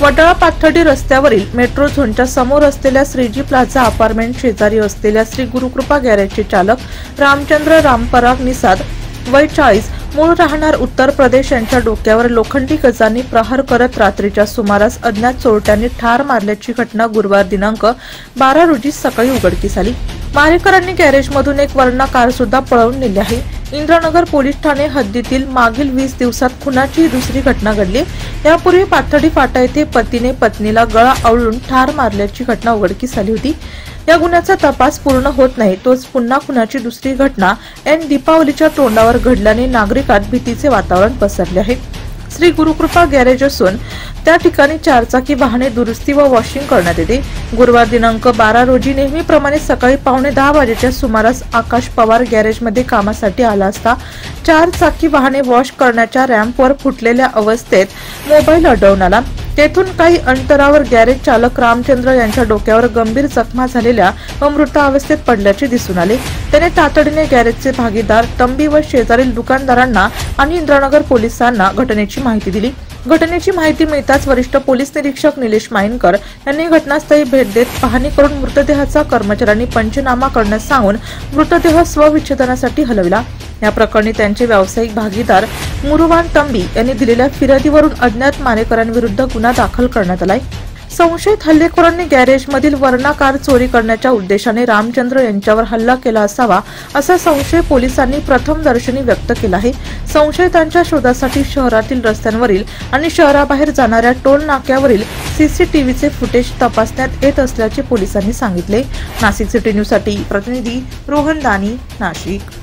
वडाळा पाथर्डी रस्त्यावरील मेट्रो झोनच्या समोर असलेल्या श्रीजी प्लाझा अपार्टमेंट शेजारी असलेल्या श्री गुरुकृपा गॅरेजचे चालक रामचंद्र रामपराग निसाद वय 40 मूळ राहणार उत्तर प्रदेश यांच्या डोक्यावर लोखंडी गजांनी प्रहार करत रात्रीच्या सुमारास अज्ञात चोरट्यांनी ठार मारल्याची घटना गुरुवार दिनांक 12 रोजी सकाळी उघडकीस आली। मारेकरांनी गॅरेजमधून एक वर्णा कार सुद्धा पळवून नेली आहे। इंद्रनगर पोलीस ठाणे हद्दीतील मागील 20 दिवसात खुनाची दुसरी घटना घडली। यापूर्वी पाथर्डी फाटा येथे पतीने पत्नीला गळा आवळून ठार मारल्याची घटना उघडकीस आली होती। या गुन्ह्याचा तपास पूर्ण होत नाही तोच पुन्हा खुनाची दुसरी घटना ऐन दीपावलीच्या तोंडावर घडल्याने नागरिकांत भीतीचे वातावरण पसरले आहे। श्री गुरुकृपा गॅरेज असून त्या ठिकाणी चारचाकी वाहने दुरुस्ती व वॉशिंग करण्यात येते। गुरुवार दिनांक 12 रोजी नेहमीप्रमाणे सकाळी 9:15 वाजेच्या सुमारास आकाश पवार गॅरेजमध्ये कामासाठी आला असता चारचाकी वाहने वॉश करण्याच्या रॅम्पवर फुटलेल्या अवस्थेत मोबाईल आढळून आला। तेथून काही अंतरावर गॅरेज चालक रामचंद्र यांच्या डोक्यावर गंभीर जखमा झालेल्या व मृतावस्थेत पडल्याचे दिसून आले। त्याने तातडीने गॅरेजचे भागीदार तंबी व शेजारील दुकानदारांना आणि इंद्रनगर पोलिसांना घटनेची माहिती दिली। घटनेची माहिती मिळताच वरिष्ठ पोलीस निरीक्षक निलेश मायनकर यांनी घटनास्थळी भेट देत पाहणी करून मृतदेहाचा कर्मचाऱ्यांनी पंचनामा करण्यास सांगून मृतदेह स्वविच्छेदनासाठी हलविला। या प्रकरणी त्यांचे व्यावसायिक भागीदार मुरुवान तंबी यांनी दिलेल्या फिर्यादीवरून अज्ञात मारेकरांविरुद्ध गुन्हा दाखल करण्यात आलाय। संशयित हल्लेखोरांनी गॅरेजमधील वर्णा कार चोरी करण्याच्या उद्देशाने रामचंद्र यांच्यावर हल्ला केला असावा असा संशय पोलिसांनी प्रथमदर्शनी व्यक्त केला आहे। संशयितांच्या शोधासाठी शहरातील रस्त्यांवरील आणि शहराबाहेर जाणाऱ्या टोल नाक्यावरील सीसीटीव्हीचे फुटेज तपासण्यात येत असल्याचे पोलिसांनी सांगितले। नाशिक सिटी न्यूज साठी प्रतिनिधी रोहन दानी, नाशिक।